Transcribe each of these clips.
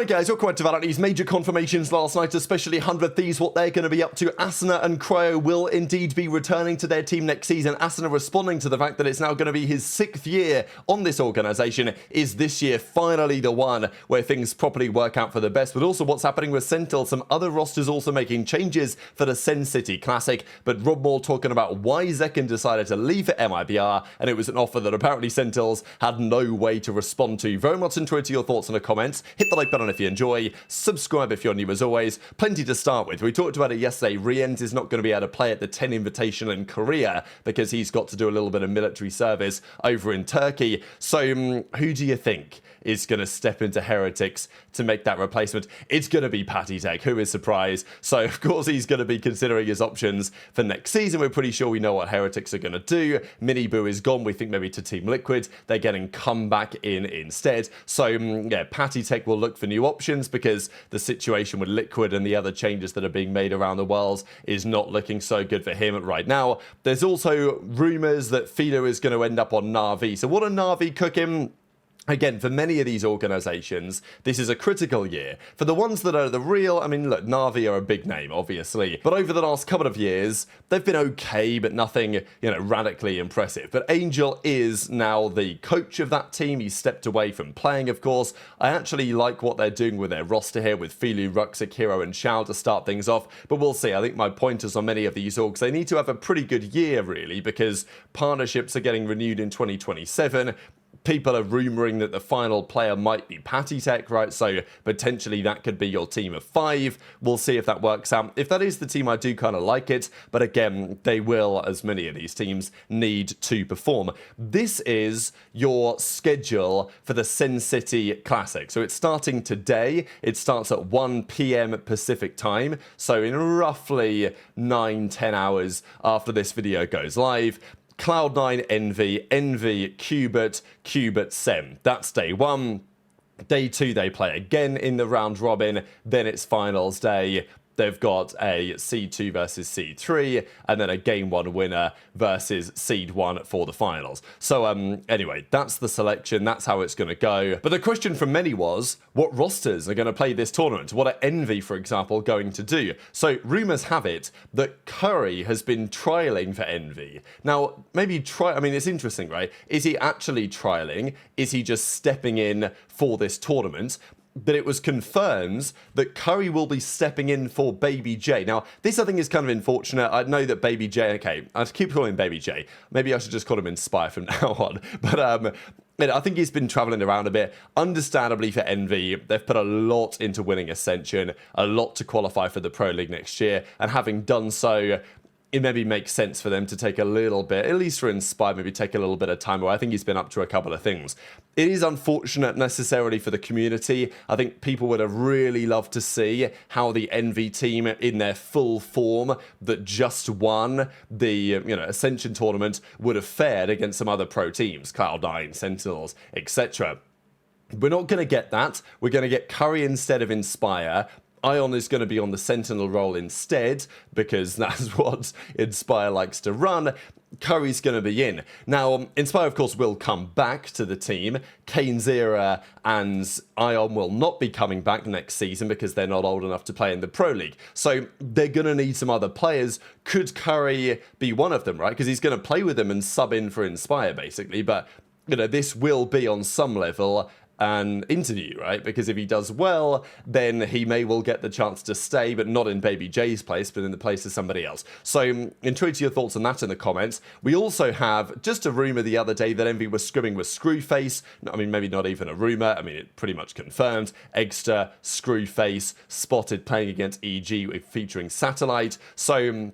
Alright guys, welcome back to VALORANT. These major confirmations last night, especially 100 Thieves, what they're going to be up to. Asuna and Cryo will indeed be returning to their team next season. Asuna responding to the fact that it's now going to be his 6th year on this organisation. Is this year finally the one where things properly work out for the best? But also what's happening with Sentinels, some other rosters also making changes for the Sen City Classic. But Rob Moore talking about why Zekken decided to leave for MIBR, and it was an offer that apparently Sentinels had no way to respond to. Very much enjoyed your thoughts in the comments. Hit the like button if you enjoy, subscribe if you're new as always. Plenty to start with. We talked about it yesterday. Rienz is not going to be able to play at the 10 Invitational in Korea because he's got to do a little bit of military service over in Turkey. So who do you think is going to step into Heretics to make that replacement? It's going to be PattyTech. Who is surprised? So of course he's going to be considering his options for next season. We're pretty sure we know what Heretics are going to do. Miniboo is gone. We think maybe to Team Liquid. They're getting Comeback in instead. So yeah, PattyTech will look for new options because the situation with Liquid and the other changes that are being made around the world is not looking so good for him right now. There's also rumours that Philo is going to end up on Na'Vi. So what are Na'Vi cooking? Again, for many of these organisations, this is a critical year. For the ones that are the real, I mean, look, Na'Vi are a big name, obviously. But over the last couple of years, they've been okay, but nothing, radically impressive. But Angel is now the coach of that team. He's stepped away from playing, of course. I actually like what they're doing with their roster here with Filu, Ruxic, Hero, and Shao to start things off. But we'll see. I think my point is on many of these orgs, they need to have a pretty good year, really, because partnerships are getting renewed in 2027. People are rumouring that the final player might be PattyTech, right? So potentially that could be your team of 5. We'll see if that works out. If that is the team, I do kind of like it. But again, they will, as many of these teams, need to perform. This is your schedule for the Sen City Classic. So it's starting today. It starts at 1 PM Pacific time. So in roughly 9-10 hours after this video goes live. Cloud9, Envy, Qubit, Sem. That's day 1. Day 2, they play again in the round robin. Then it's finals day. They've got a Seed 2 versus Seed 3, and then a Game 1 winner versus Seed 1 for the finals. So anyway, that's the selection. That's how it's going to go. But the question from many was, what rosters are going to play this tournament? What are Envy, for example, going to do? So rumours have it that Curry has been trialling for Envy. Now, maybe I mean, it's interesting, right? Is he actually trialling? Is he just stepping in for this tournament? But it was confirmed that Curry will be stepping in for Baby J. Now, this I think is kind of unfortunate. I know that Baby J, okay, I keep calling him Baby J. Maybe I should just call him Inspire from now on. But I think he's been travelling around a bit. Understandably for Envy, they've put a lot into winning Ascension, a lot to qualify for the Pro League next year. And having done so, it maybe makes sense for them to take a little bit, at least for Inspire, maybe take a little bit of time away. I think he's been up to a couple of things. It is unfortunate necessarily for the community. I think people would have really loved to see how the Envy team in their full form that just won the Ascension tournament would have fared against some other pro teams, Cloud9, Sentinels, etc. We're not going to get that. We're going to get Curry instead of Inspire. Ion is going to be on the Sentinel role instead, because that's what Inspire likes to run. Curry's going to be in. Now, Inspire, of course, will come back to the team. Kane Zera and Ion will not be coming back next season because they're not old enough to play in the Pro League. So they're going to need some other players. Could Curry be one of them, right? Because he's going to play with them and sub in for Inspire, basically. But, this will be on some level an interview, right? Because if he does well, then he may well get the chance to stay, but not in Baby J's place, but in the place of somebody else. So intrigued to your thoughts on that in the comments. We also have just a rumour the other day that Envy was scrimming with Screwface. I mean, maybe not even a rumour. I mean, it pretty much confirmed. Eggster, Screwface, spotted playing against EG featuring Satellite. So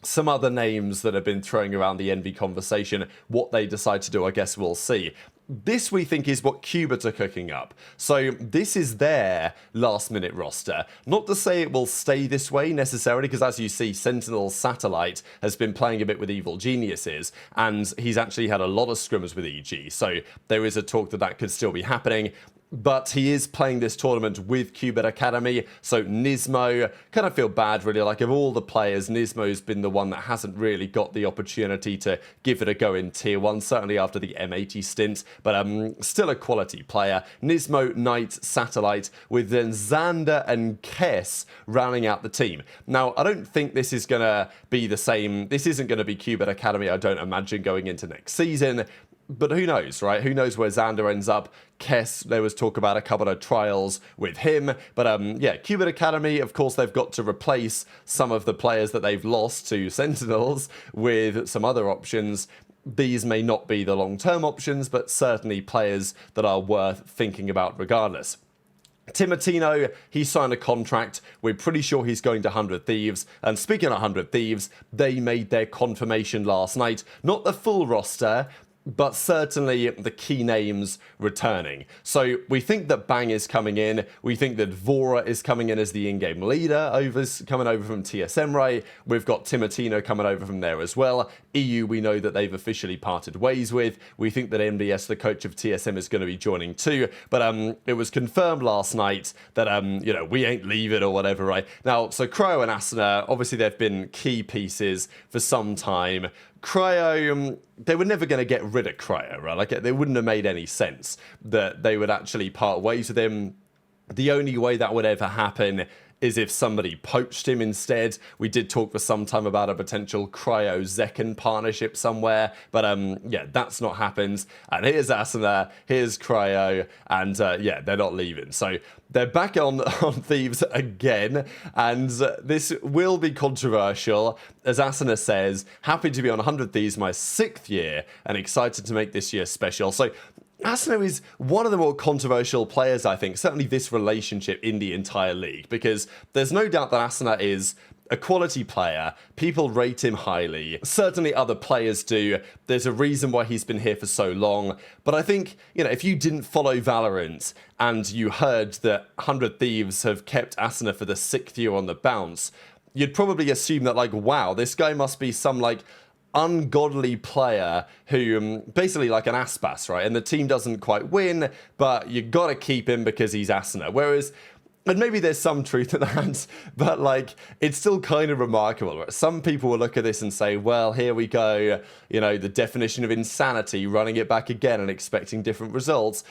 some other names that have been throwing around the Envy conversation. What they decide to do, I guess we'll see. This, we think, is what Qubit are cooking up. So this is their last-minute roster. Not to say it will stay this way necessarily, because as you see, Sentinels Satellite has been playing a bit with Evil Geniuses, and he's actually had a lot of scrimmers with EG. So there is a talk that that could still be happening. but he is playing this tournament with Cubit Academy, so Nismo, kind of feel bad really, like of all the players, Nismo's been the one that hasn't really got the opportunity to give it a go in Tier 1, certainly after the M80 stint, but still a quality player. Nismo, Knight, Satellite, with then Xander and Kess rounding out the team. Now, I don't think this is going to be the same, this isn't going to be Cubit Academy, I don't imagine, going into next season. But who knows, right? Who knows where Xander ends up? Kess, there was talk about a couple of trials with him. But yeah, Cubit Academy, of course, they've got to replace some of the players that they've lost to Sentinels with some other options. These may not be the long-term options, but certainly players that are worth thinking about regardless. Timotino, he signed a contract. We're pretty sure he's going to 100 Thieves. And speaking of 100 Thieves, they made their confirmation last night. Not the full roster, but certainly the key names returning. So we think that Bang is coming in. We think that Vora is coming in as the in-game leader, coming over from TSM Ray. We've got Timotino coming over from there as well. EU, we know that they've officially parted ways with. We think that MDS, the coach of TSM, is going to be joining too. But it was confirmed last night that, you know, we ain't leaving or whatever, right? Now, so Cryo and Asuna, obviously they've been key pieces for some time. Cryo, they were never going to get rid of Cryo, right? Like, they wouldn't have made any sense that they would actually part ways with him. The only way that would ever happen is if somebody poached him instead. We did talk for some time about a potential Cryo Zekken partnership somewhere, but yeah, that's not happened. And here's Asuna, here's Cryo, and yeah, they're not leaving. So they're back on Thieves again, and this will be controversial. As Asuna says, happy to be on 100 Thieves my 6th year, and excited to make this year special. So Asuna is one of the more controversial players, I think, certainly this relationship in the entire league, because there's no doubt that Asuna is a quality player. People rate him highly. Certainly other players do. There's a reason why he's been here for so long. But I think, you know, if you didn't follow Valorant and you heard that 100 Thieves have kept Asuna for the 6th year on the bounce, you'd probably assume that, like, wow, this guy must be some, like, ungodly player who basically like an Aspas, right? And the team doesn't quite win, but you gotta keep him because he's Asuna. Whereas, and maybe there's some truth to that, but like, it's still kind of remarkable. Right? Some people will look at this and say, well, here we go, you know, the definition of insanity, running it back again and expecting different results.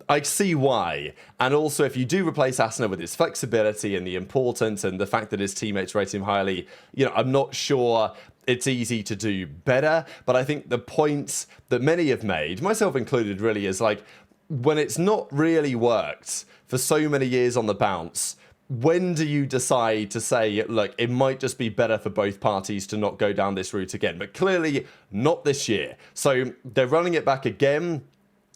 I see why. And also, if you do replace Asuna with his flexibility and the importance and the fact that his teammates rate him highly, you know, I'm not sure it's easy to do better. But I think the points that many have made, myself included, really is like, when it's not really worked for so many years on the bounce, when do you decide to say, look, it might just be better for both parties to not go down this route again? But clearly not this year. So they're running it back again.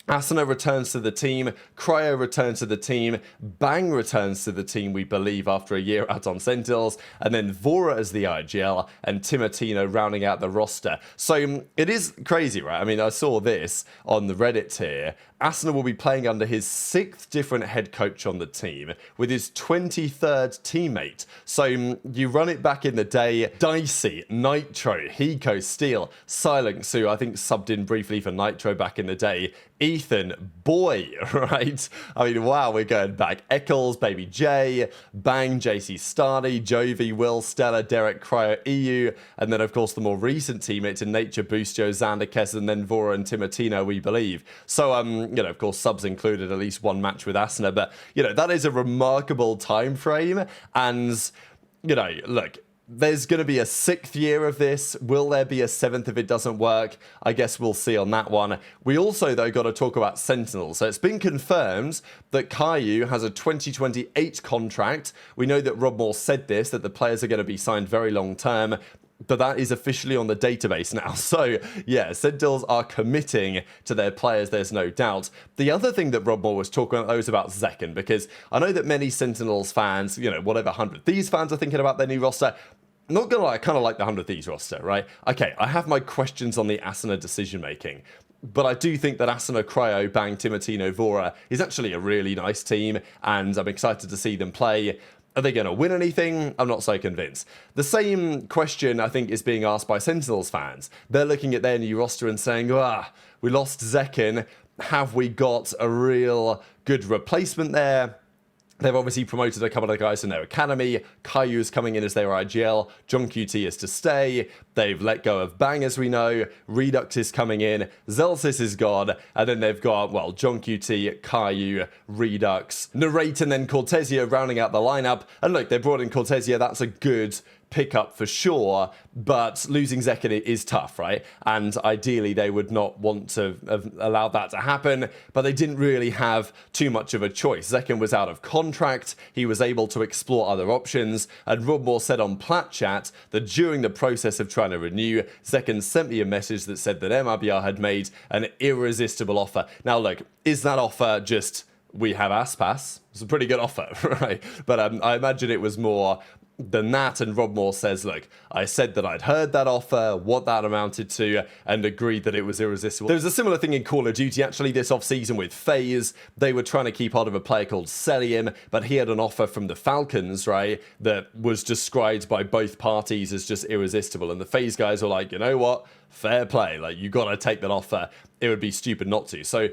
Asuna returns to the team, Cryo returns to the team, Bang returns to the team, we believe, after a year out on Sentinels, and then Vora as the IGL, and Timotino rounding out the roster. So it is crazy, right? I mean, I saw this on the Reddit here. Asuna will be playing under his 6th different head coach on the team, with his 23rd teammate. So you run it back in the day, Dicey, Nitro, Hiko, Steel, Silent Sue, I think subbed in briefly for Nitro back in the day, Ethan, Boy, right? I mean, wow, we're going back. Eccles, Baby J, Bang, JC Stardy, Jovi, Will, Stella, Derek, Cryo, EU, and then, of course, the more recent teammates in Nature, Boostio, Xander, Kess, and then Vora and Timotino, we believe. So, you know, of course, subs included at least one match with Asuna, but, you know, that is a remarkable time frame, and, you know, look, there's going to be a 6th year of this. Will there be a 7th if it doesn't work? I guess we'll see on that one. We also, though, got to talk about Sentinels. So it's been confirmed that Caillou has a 2028 contract. We know that Rob Moore said this, that the players are going to be signed very long term. But that is officially on the database now. So, yeah, Sentinels are committing to their players, there's no doubt. The other thing that Rob Moore was talking about, though, is about Zekken, because I know that many Sentinels fans, you know, whatever 100 Thieves fans are thinking about their new roster. I'm not gonna lie, I kind of like the 100 Thieves roster, right? Okay, I have my questions on the Asuna decision-making. But I do think that Asuna, Cryo, Bang, Timotino, Vora is actually a really nice team, and I'm excited to see them play. Are they going to win anything? I'm not so convinced. The same question, I think, is being asked by Sentinels fans. They're looking at their new roster and saying, we lost Zekken. have we got a real good replacement there? They've obviously promoted a couple of guys in their academy. Caillou is coming in as their IGL. Gen.G is to stay. They've let go of Bang, as we know. Redux is coming in. Zelsis is gone. And then they've got, well, Gen.G, Caillou, Redux, Narrate, and then Cortesia rounding out the lineup. And look, they brought in Cortesia. That's a good pickup for sure, but losing Zekken is tough, right? And ideally they would not want to have allowed that to happen, but they didn't really have too much of a choice. Zekken was out of contract, he was able to explore other options, and Rodmore said on Plat Chat that during the process of trying to renew, Zekken sent me a message that said that MRBR had made an irresistible offer. Now look, is that offer just, we have Aspas? It's a pretty good offer, right? But I imagine it was more than that, and Rodmore says, look, I said that I'd heard that offer, what that amounted to, and agreed that it was irresistible. There was a similar thing in Call of Duty, actually, this offseason with FaZe. They were trying to keep hold of a player called Celium, but he had an offer from the Falcons, right, that was described by both parties as just irresistible, and the FaZe guys were like, you know what, fair play, like, you gotta take that offer, it would be stupid not to. So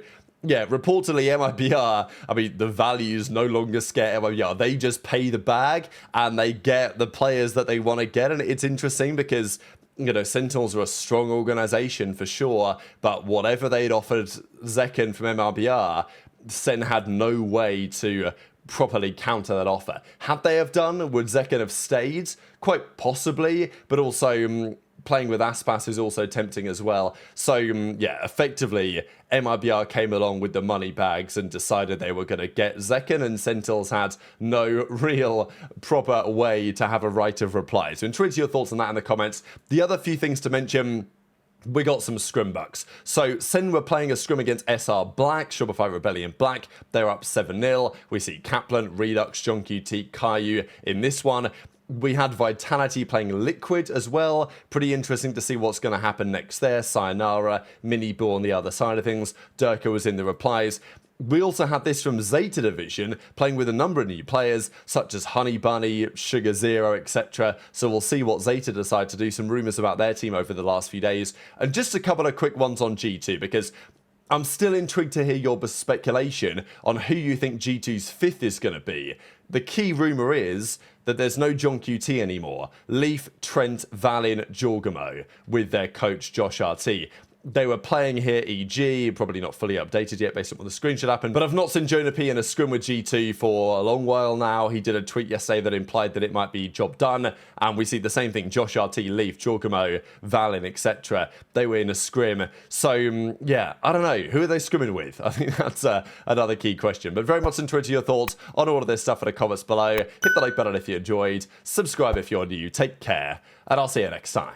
yeah, reportedly MIBR, I mean, the values no longer scare MIBR. They just pay the bag and they get the players that they want to get. And it's interesting because, you know, Sentinels are a strong organization for sure, but whatever they'd offered Zekken from MRBR, Sen had no way to properly counter that offer. Had they have done, would Zekken have stayed? Quite possibly, but also playing with Aspas is also tempting as well. So yeah, effectively, MIBR came along with the money bags and decided they were going to get Zekken, and Sentinels had no real proper way to have a right of reply. So intrigued your thoughts on that in the comments. The other few things to mention, we got some scrim bucks. So Sen were playing a scrim against SR Black, Shopify Rebellion Black. They're up 7-0. We see Kaplan, Redux, Gen.G, Caillou in this one. We had Vitality playing Liquid as well. Pretty interesting to see what's going to happen next there. Sayonara, Minibo on the other side of things. Durka was in the replies. We also had this from Zeta Division, playing with a number of new players, such as Honey Bunny, Sugar Zero, etc. So we'll see what Zeta decide to do. Some rumours about their team over the last few days. And just a couple of quick ones on G2, because I'm still intrigued to hear your speculation on who you think G2's fifth is going to be. The key rumour is that there's no Gen.G anymore. Leaf, Trent, Valin, Jorgamo with their coach Josh RT. They were playing here EG, probably not fully updated yet based on what the screenshot happened, but I've not seen Jonah P in a scrim with G2 for a long while now. He did a tweet yesterday that implied that it might be job done, and we see the same thing, Josh RT, Leaf, Jorgamo, Valin, etc. They were in a scrim. So yeah, I don't know, who are they scrimming with? I think that's another key question, but very much interested in your thoughts on all of this stuff in the comments below. Hit the like button if you enjoyed, subscribe if you're new, take care, and I'll see you next time.